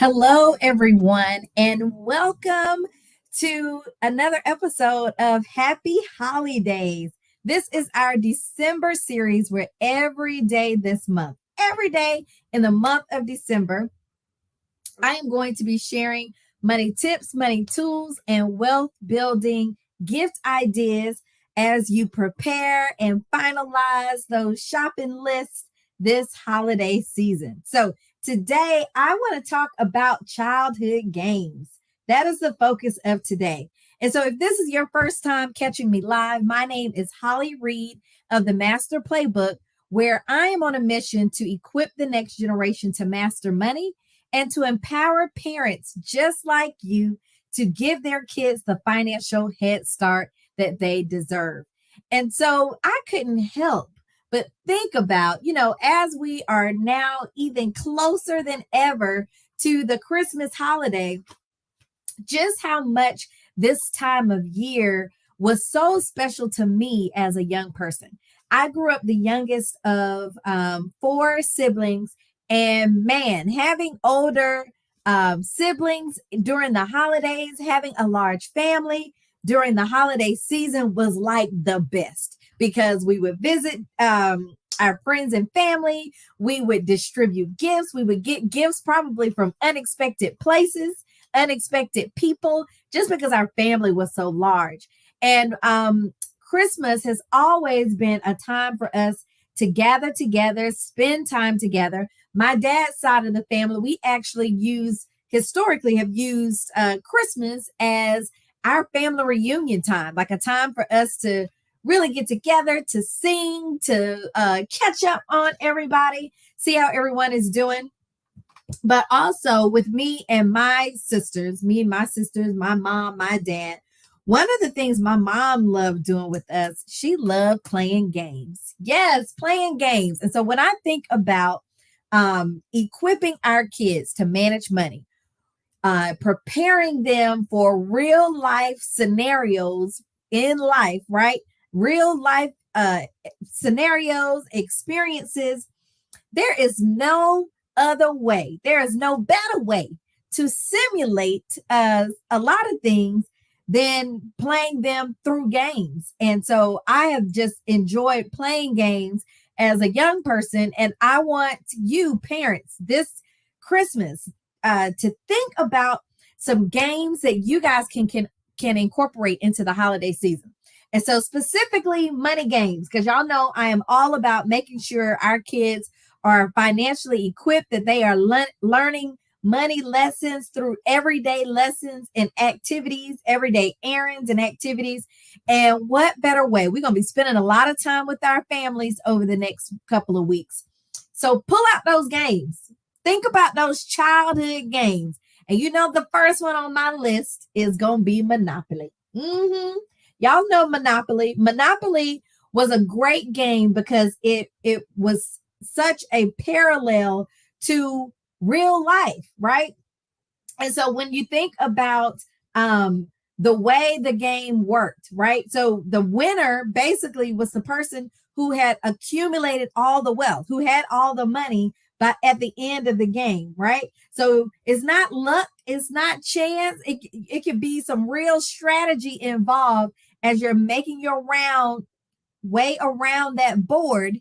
Hello, everyone, and welcome to another episode of Happy Holidays. This is our December series where every day this month, every day in the month of December, I am going to be sharing money tips, money tools, and wealth building gift ideas as you prepare and finalize those shopping lists this holiday season. So, today I want to talk about childhood games. That is the focus of today. And so, if this is your first time catching me live, my name is Holly Reed of the Master Playbook, where I am on a mission to equip the next generation to master money and to empower parents just like you to give their kids the financial head start that they deserve. And so I couldn't help but think about, as we are now even closer than ever to the Christmas holiday, just how much this time of year was so special to me as a young person. I grew up the youngest of four siblings, and man, having older siblings during the holidays, having a large family during the holiday season was like the best because we would visit our friends and family. We would distribute gifts. We would get gifts probably from unexpected places, unexpected people, just because our family was so large. And Christmas has always been a time for us to gather together, spend time together. My dad's side of the family, we actually historically have used Christmas as our family reunion time, like a time for us to really get together, to sing, to catch up on everybody, see how everyone is doing. But also with me and my sisters, my mom, my dad, one of the things my mom loved doing with us, she loved playing games. Yes, playing games. And so when I think about equipping our kids to manage money, preparing them for real life scenarios in life, right? Real life scenarios, experiences. There is no other way. There is no better way to simulate a lot of things than playing them through games. And so I have just enjoyed playing games as a young person. And I want you, parents, this Christmas to think about some games that you guys can incorporate into the holiday season. And so specifically money games, because y'all know I am all about making sure our kids are financially equipped, that they are learning money lessons through everyday lessons and activities, everyday errands and activities. And what better way? We're going to be spending a lot of time with our families over the next couple of weeks. So pull out those games. Think about those childhood games. And the first one on my list is going to be Monopoly. Y'all know Monopoly. Monopoly was a great game because it was such a parallel to real life, right? And so when you think about the way the game worked, right? So the winner basically was the person who had accumulated all the wealth, who had all the money at the end of the game, right? So it's not luck, it's not chance. It could be some real strategy involved as you're making your way around that board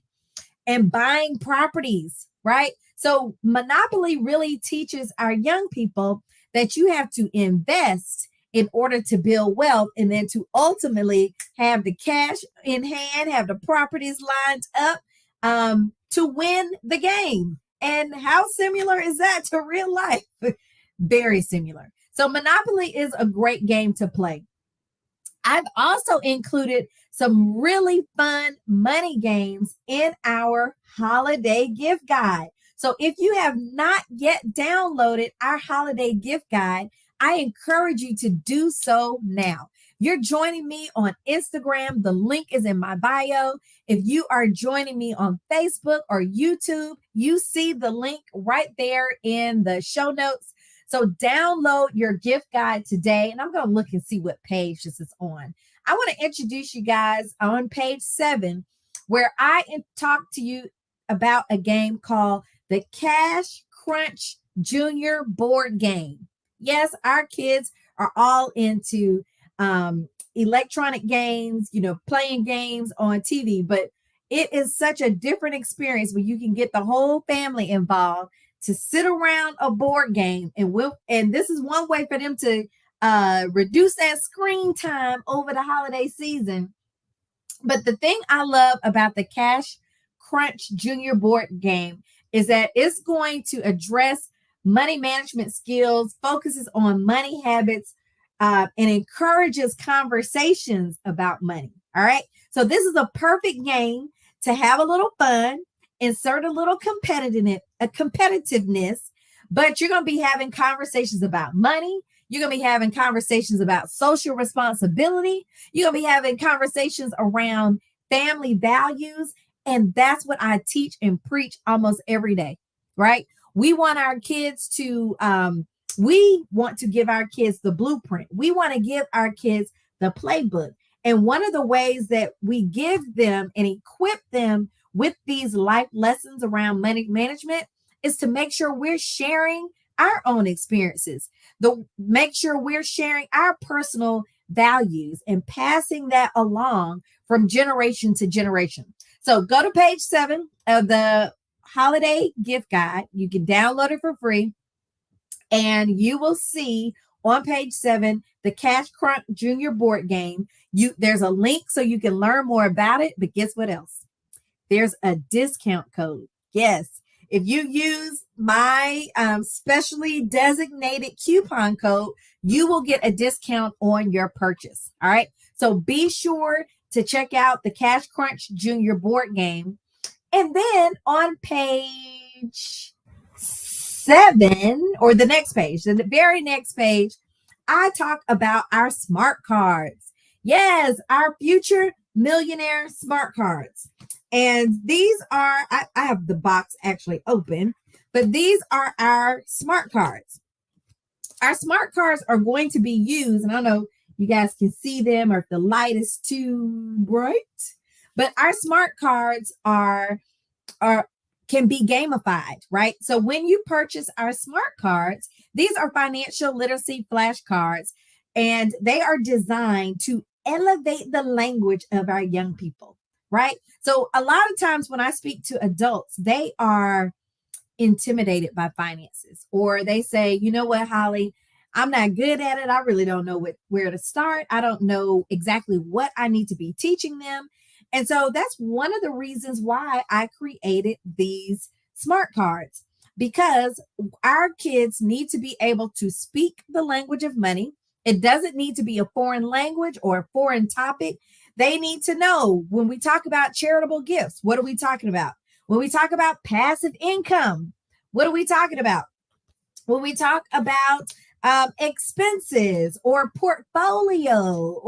and buying properties, right? So Monopoly really teaches our young people that you have to invest in order to build wealth and then to ultimately have the cash in hand, have the properties lined up to win the game. And how similar is that to real life? Very similar. So Monopoly is a great game to play. I've also included some really fun money games in our holiday gift guide. So if you have not yet downloaded our holiday gift guide, I encourage you to do so now. You're joining me on Instagram. The link is in my bio. If you are joining me on Facebook or YouTube, you see the link right there in the show notes. So download your gift guide today. And I'm going to look and see what page this is on. I want to introduce you guys on page 7, where I talk to you about a game called the Cash Crunch Junior board game. Yes, our kids are all into electronic games, playing games on TV, but it is such a different experience when you can get the whole family involved to sit around a board game, and this is one way for them to reduce that screen time over the holiday season. But the thing I love about the Cash Crunch Junior board game is that it's going to address money management skills, focuses on money habits, and encourages conversations about money. All right. So this is a perfect game to have a little fun, insert a little competitiveness, but you're going to be having conversations about money. You're going to be having conversations about social responsibility. You're going to be having conversations around family values. And that's what I teach and preach almost every day, right? We want our kids to, we want to give our kids the blueprint. We want to give our kids the playbook. And one of the ways that we give them and equip them with these life lessons around money management is to make sure we're sharing our own experiences, make sure we're sharing our personal values and passing that along from generation to generation. So go to page 7 of the holiday gift guide. You can download it for free, and you will see on page 7 the Cash Crunch Junior board game. There's a link so you can learn more about it. But guess what else? There's a discount code. Yes. If you use my specially designated coupon code, you will get a discount on your purchase. All right. So be sure to check out the Cash Crunch Junior board game. And then on page 7, or the next page, the very next page, I talk about our smart cards. Yes, our future millionaire smart cards. And these are, I have the box actually open, but these are our smart cards. Our smart cards are going to be used, and I don't know you guys can see them or if the light is too bright, but our smart cards are can be gamified, right? So when you purchase our smart cards, these are financial literacy flashcards, and they are designed to elevate the language of our young people, right? So a lot of times when I speak to adults, they are intimidated by finances, or they say, you know what, Holly, I'm not good at it. I really don't know where to start. I don't know exactly what I need to be teaching them. And so that's one of the reasons why I created these smart cards, because our kids need to be able to speak the language of money. It doesn't need to be a foreign language or a foreign topic. They need to know when we talk about charitable gifts, what are we talking about? When we talk about passive income, what are we talking about? When we talk about expenses or portfolio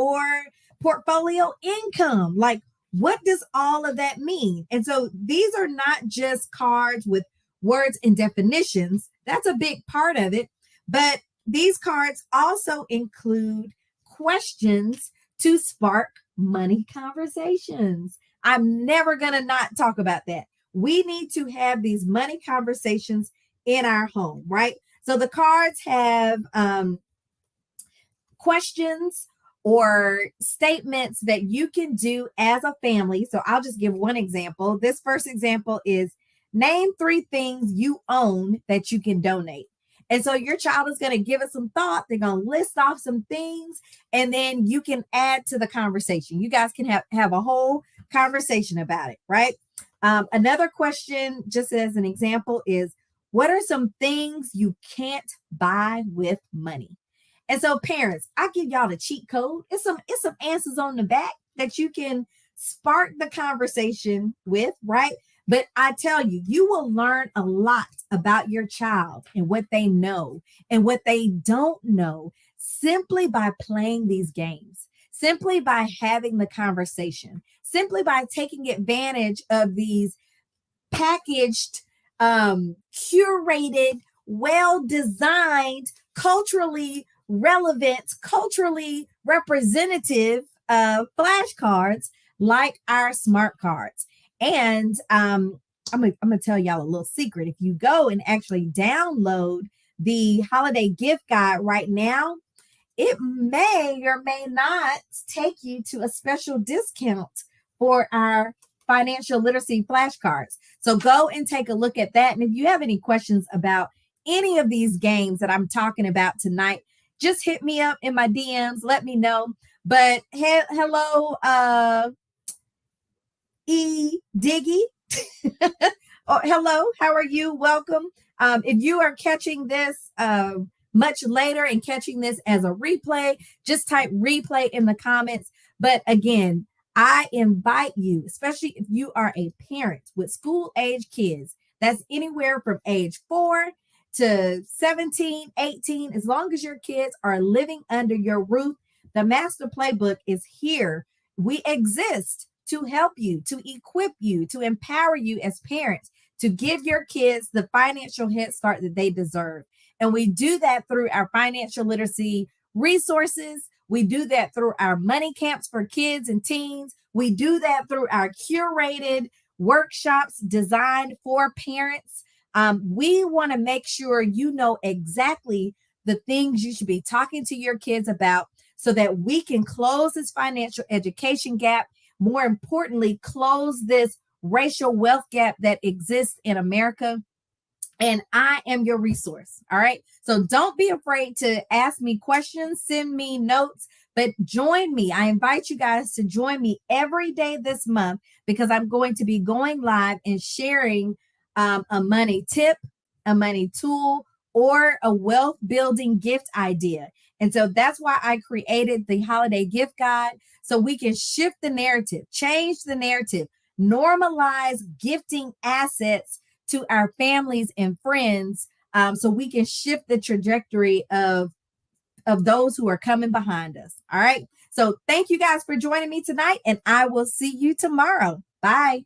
income, like what does all of that mean? And so these are not just cards with words and definitions. That's a big part of it. But these cards also include questions to spark money conversations. I'm never going to not talk about that. We need to have these money conversations in our home, right? So the cards have questions or statements that you can do as a family. So I'll just give one example. This first example is name 3 things you own that you can donate. And so your child is going to give it some thought. They're going to list off some things, and then you can add to the conversation. You guys can have a whole conversation about it, right? Another question, just as an example, is what are some things you can't buy with money? And so parents, I give y'all the cheat code. It's some answers on the back that you can spark the conversation with, right? But I tell you, you will learn a lot about your child and what they know and what they don't know simply by playing these games, simply by having the conversation, simply by taking advantage of these packaged, curated, well-designed, culturally relevant, culturally representative flashcards like our smart cards. And I'm gonna tell y'all a little secret. If you go and actually download the holiday gift guide right now, it may or may not take you to a special discount for our financial literacy flashcards. So go and take a look at that. And if you have any questions about any of these games that I'm talking about tonight, just hit me up in my DMs. Let me know. But hello, E Diggy. Oh, hello, how are you? Welcome. If you are catching this much later and catching this as a replay, just type replay in the comments. But again, I invite you, especially if you are a parent with school age kids, that's anywhere from age 4 to 17, 18, as long as your kids are living under your roof, the Master Playbook is here. We exist to help you, to equip you, to empower you as parents, to give your kids the financial head start that they deserve. And we do that through our financial literacy resources. We do that through our money camps for kids and teens. We do that through our curated workshops designed for parents. We want to make sure you know exactly the things you should be talking to your kids about so that we can close this financial education gap. More importantly, close this racial wealth gap that exists in America. And I am your resource. All right. So don't be afraid to ask me questions, send me notes, but join me. I invite you guys to join me every day this month because I'm going to be going live and sharing a money tip, a money tool, or a wealth building gift idea. And so that's why I created the holiday gift guide so we can shift the narrative, change the narrative, normalize gifting assets to our families and friends so we can shift the trajectory of those who are coming behind us. All right. So thank you guys for joining me tonight, and I will see you tomorrow. Bye.